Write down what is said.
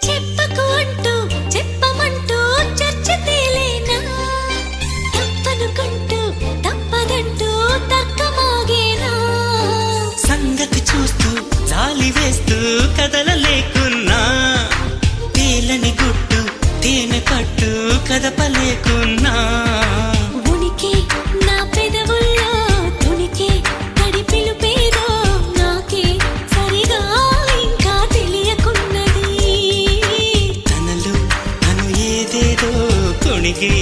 చెప్పకు అంటూ చెప్పమంటూ చర్చ తేలేనా తప్పనుకుంటూ తప్పదంటూ తక్కమాగేనా సంగతి చూస్తూ జాలి వేస్తూ కదలలేకున్నా తేలని గుట్టు తేనె పట్టు కదపలేకున్నా ఉనికి నా పెదవుల్లో తునికి తడి పిలుపేదో నాకే సరిగా ఇంకా తెలియకున్నది తనలో తను ఏదేదో కొణిగి